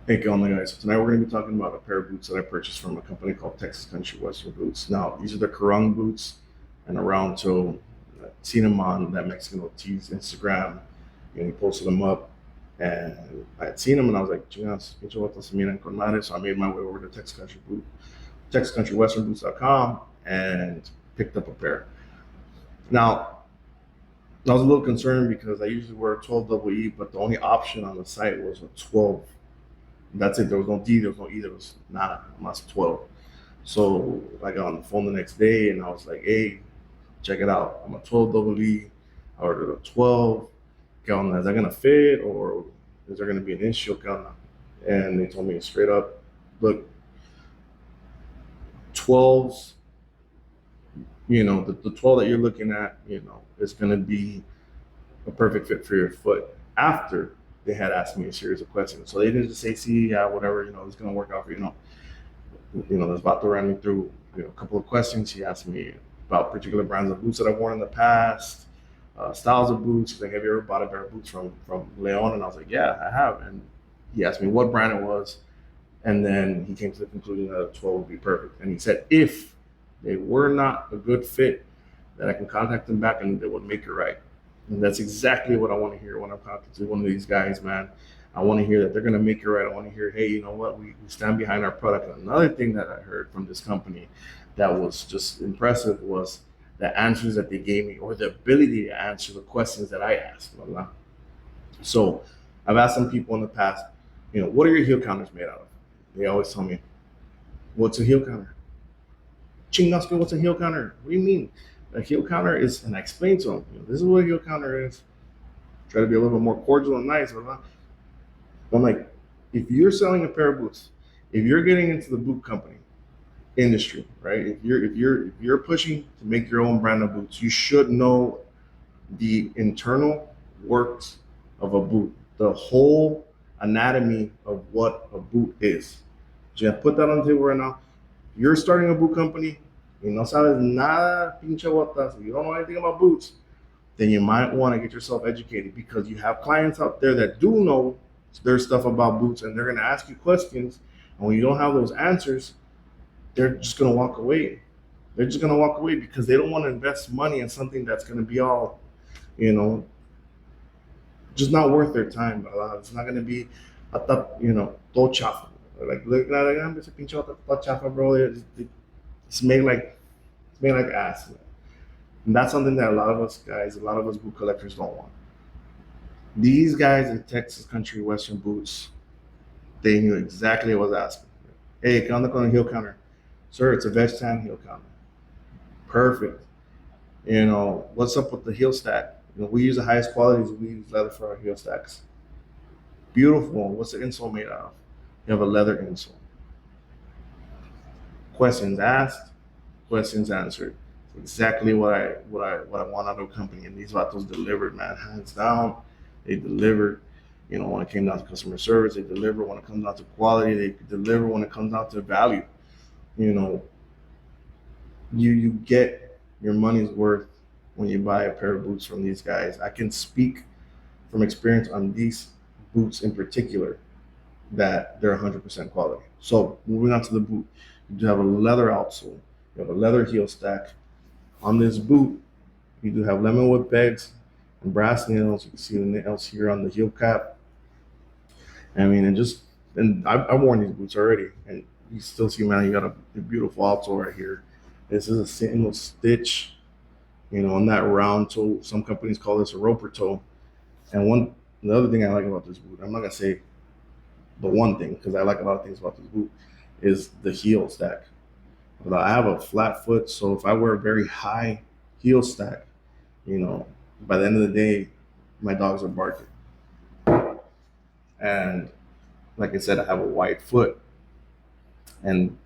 Hey, ¿qué onda, guys? So tonight we're going to be talking about a pair of boots that I purchased from a company called Texas Country Western Boots. Now, these are the Karung boots, and around till seen them on that Mexican OT's Instagram, and he posted them up, and I had seen them, and I was like, "Chingas, pinche vatos se miran con madre." So I made my way over to TexasCountryWesternBoots.com, and picked up a pair. Now, I was a little concerned because I usually wear a 12 double E, but the only option on the site was a 12. That's it. There was no D, there was no E, there was nada, más 12. So I got on the phone the next day and I was like, hey, check it out. I'm a 12 double E. I ordered a 12. Is that going to fit or is there going to be an issue? And they told me straight up, look, 12s, the 12 that you're looking at, is going to be a perfect fit for your foot after they had asked me a series of questions. So they didn't just say, see, yeah, whatever, it's going to work out for you. This Vato ran me through a couple of questions. He asked me about particular brands of boots that I've worn in the past, styles of boots. He's like, have you ever bought a pair of boots from Leon? And I was like, yeah, I have. And he asked me what brand it was. And then he came to the conclusion that a 12 would be perfect. And he said, if they were not a good fit, that I can contact them back and they would make it right. And that's exactly what I want to hear when I'm talking to one of these guys, man. I want to hear that they're going to make it right. I want to hear, hey, you know what? We stand behind our product. And another thing that I heard from this company that was just impressive was the answers that they gave me or the ability to answer the questions that I asked. So I've asked some people in the past, what are your heel counters made out of? They always tell me, what's a heel counter? Chingasco, what's a heel counter? What do you mean? A heel counter is, and I explained to them, this is what a heel counter is. Try to be a little bit more cordial and nice. But I'm like, if you're selling a pair of boots, if you're getting into the boot company industry, right? If you're pushing to make your own brand of boots, you should know the internal works of a boot, the whole anatomy of what a boot is. Just put that on the table right now. You're starting a boot company, y no sabes nada, pinche botas, you don't know anything about boots, then you might want to get yourself educated because you have clients out there that do know their stuff about boots and they're going to ask you questions. And when you don't have those answers, they're just going to walk away. They're just going to walk away because they don't want to invest money in something that's going to be all, you know, just not worth their time. It's not going to be, todo chafa. Like, look, it's a pinche chafa, bro. It's made like, it's made like ass. And that's something that a lot of us guys, a lot of us boot collectors don't want. These guys at Texas Country Western Boots, they knew exactly what I was asking. Hey, ¿qué onda con el heel counter? Sir, it's a veg tan heel counter. Perfect. What's up with the heel stack? We use the highest qualities. We use leather for our heel stacks. Beautiful. What's the insole made out of? You have a leather insole. Questions asked, questions answered. Exactly what I want out of a company. And these vatos delivered, man, hands down. They delivered. When it came down to customer service, they deliver. When it comes down to quality, they deliver. When it comes down to value, you know, you get your money's worth when you buy a pair of boots from these guys. I can speak from experience on these boots in particular that they're 100% quality. So moving on to the boot, you do have a leather outsole, you have a leather heel stack. On this boot, you do have lemon wood pegs and brass nails. You can see the nails here on the heel cap. I mean, and I've worn these boots already, and you still see, man, you got a beautiful outsole right here. This is a single stitch, on that round toe. Some companies call this a roper toe. And the other thing I like about this boot, I'm not gonna say the one thing because I like a lot of things about this boot, is the heel stack. But I have a flat foot, so if I wear a very high heel stack, you know, by the end of the day, my dogs are barking. And like I said, I have a wide foot, and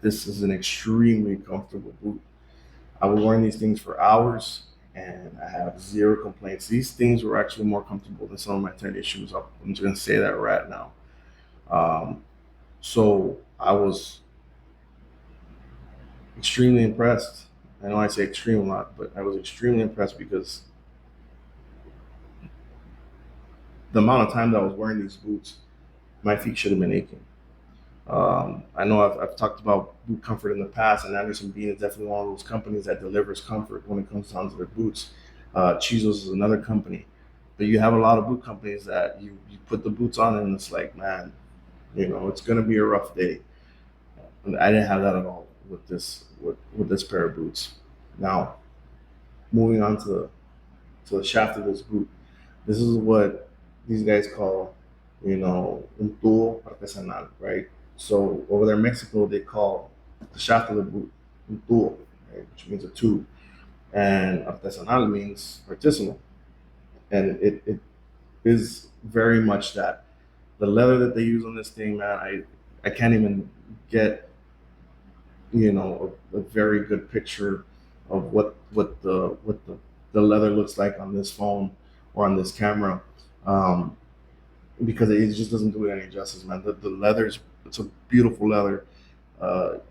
this is an extremely comfortable boot. I was wearing these things for hours, and I have zero complaints. These things were actually more comfortable than some of my tennis shoes. I'm just gonna say that right now. Um, so I was extremely impressed. I know I say extreme a lot, but I was extremely impressed because the amount of time that I was wearing these boots, my feet should have been aching. I know I've talked about boot comfort in the past, and Anderson Bean is definitely one of those companies that delivers comfort when it comes down to their boots. Chisos is another company, but you have a lot of boot companies that you put the boots on and it's like, man, it's gonna be a rough day. And I didn't have that at all with this pair of boots. Now, moving on to the shaft of this boot, this is what these guys call, un tubo artesanal, right? So over there in Mexico, they call the shaft of the boot un tubo, right? Which means a tube, and artesanal means artisanal, and it is very much that. The leather that they use on this thing, man, I can't even get a very good picture of what the leather looks like on this phone or on this camera, um, because it just doesn't do it any justice, man. The leather's it's a beautiful leather.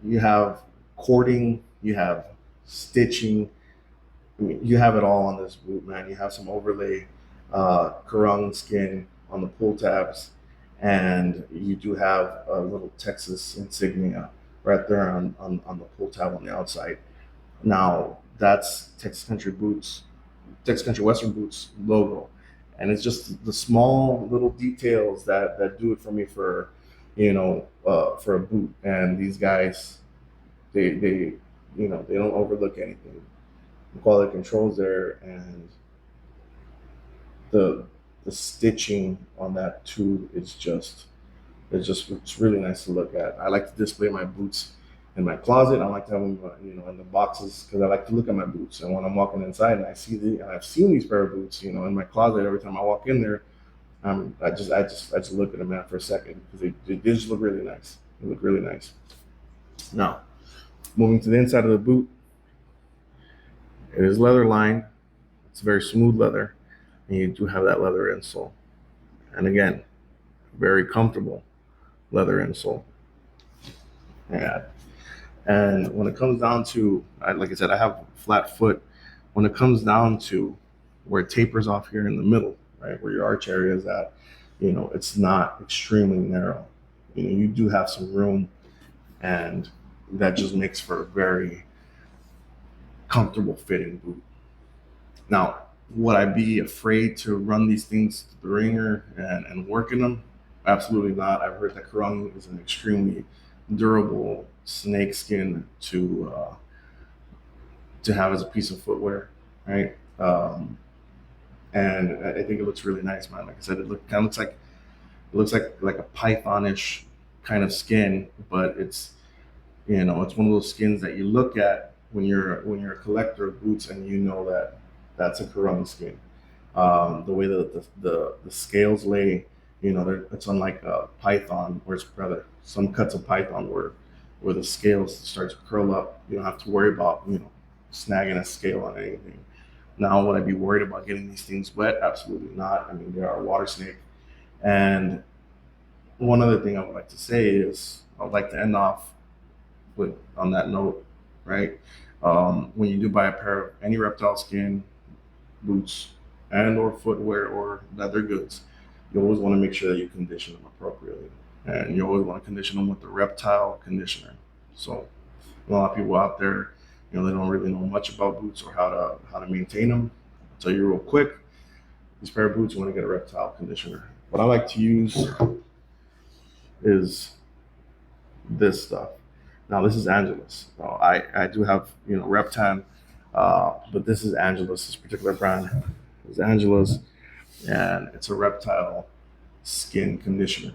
You have cording, you have stitching. I mean, you have it all on this boot, man. You have some overlay Karung skin on the pull tabs, and you do have a little Texas insignia right there on the pull tab on the outside. Now that's Texas Country Western Boots logo, and it's just the small little details that do it for me for a boot. And these guys, they don't overlook anything. The quality controls there, and the the stitching on that too is it's really nice to look at. I like to display my boots in my closet. I like to have them, in the boxes because I like to look at my boots. And when I'm walking inside and and I've seen these pair of boots, in my closet every time I walk in there, I just look at them, man, for a second because they just look really nice. They look really nice. Now, moving to the inside of the boot, it is leather lined. It's very smooth leather, and you do have that leather insole. And again, very comfortable leather insole. Yeah. And when it comes down to, like I said, I have flat foot. When it comes down to where it tapers off here in the middle, right, where your arch area is at, it's not extremely narrow. You do have some room, and that just makes for a very comfortable fitting boot. Now, would I be afraid to run these things to the ringer and work in them? Absolutely not. I've heard that Karung is an extremely durable snake skin to have as a piece of footwear, right? And I think it looks really nice, man. Like I said, kind of looks like a pythonish kind of skin, but it's one of those skins that you look at when you're a collector of boots, and you know that that's a Karung skin. The way that the scales lay, it's unlike a python, where it's rather some cuts of python where the scales start to curl up. You don't have to worry about snagging a scale on anything. Now, would I be worried about getting these things wet? Absolutely not. I mean, they are a water snake. And one other thing I would like to say is I'd like to end off with on that note, right? When you do buy a pair of any reptile skin boots and or footwear or leather goods, you always want to make sure that you condition them appropriately, and you always want to condition them with the reptile conditioner. So a lot of people out there, they don't really know much about boots or how to maintain them. I'll tell you real quick, these pair of boots, you want to get a reptile conditioner. What I like to use is this stuff. Now this is Angelus. Now, I do have Reptan, but this is Angelus. This particular brand is Angelus, and it's a reptile skin conditioner.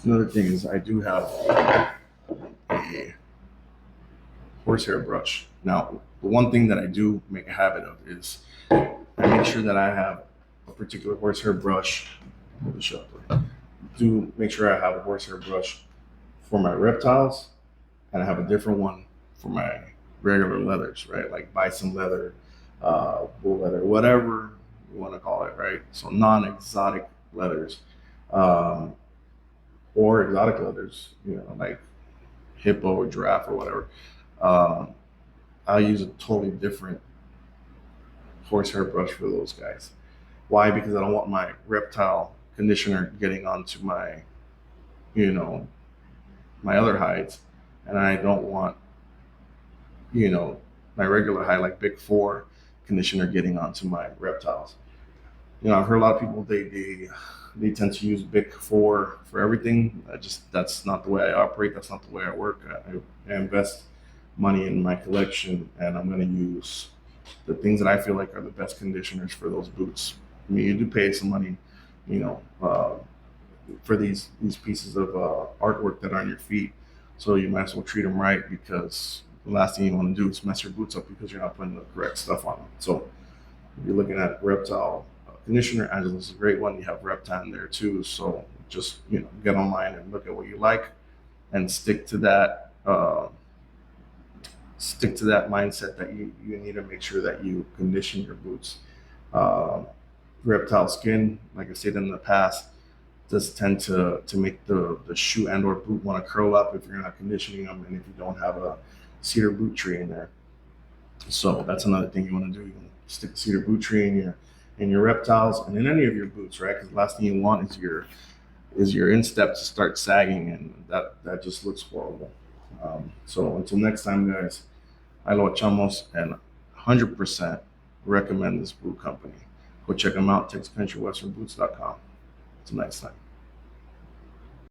Another thing is I do have a horsehair brush. Now, the one thing that I do make a habit of is I make sure that I have a particular horsehair brush. Let me show up. Do make sure I have a horsehair brush for my reptiles, and I have a different one for my regular leathers, right? Like bison leather, bull leather, whatever you want to call it, right? So non-exotic leathers, um, or exotic leathers, like hippo or giraffe or whatever. Um, I'll use a totally different horsehair brush for those guys. Why? Because I don't want my reptile conditioner getting onto my, you know, my other hides, and I don't want, you know, my regular hide like Big Four conditioner getting onto my reptiles. I've heard a lot of people they tend to use Big Four for everything. That's not the way I operate. That's not the way I work. I invest money in my collection, and I'm going to use the things that I feel like are the best conditioners for those boots. I mean, you do pay some money, you know, for these pieces of artwork that are on your feet, so you might as well treat them right, because the last thing you want to do is mess your boots up because you're not putting the correct stuff on them. So if you're looking at reptile conditioner, Angelus is a great one. You have Reptile there too. So just get online and look at what you like, and stick to that mindset that you need to make sure that you condition your boots. Uh, Reptile skin, like I said in the past, does tend to make the shoe and or boot want to curl up if you're not conditioning them, and if you don't have a cedar boot tree in there. So that's another thing you want to do. You can stick a cedar boot tree in your reptiles and in any of your boots, right? Because the last thing you want is your instep to start sagging, and that just looks horrible. So until next time, guys, I lo echamos, and 100% recommend this boot company. Go check them out, TexasCountryWesternBoots.com. Until next time.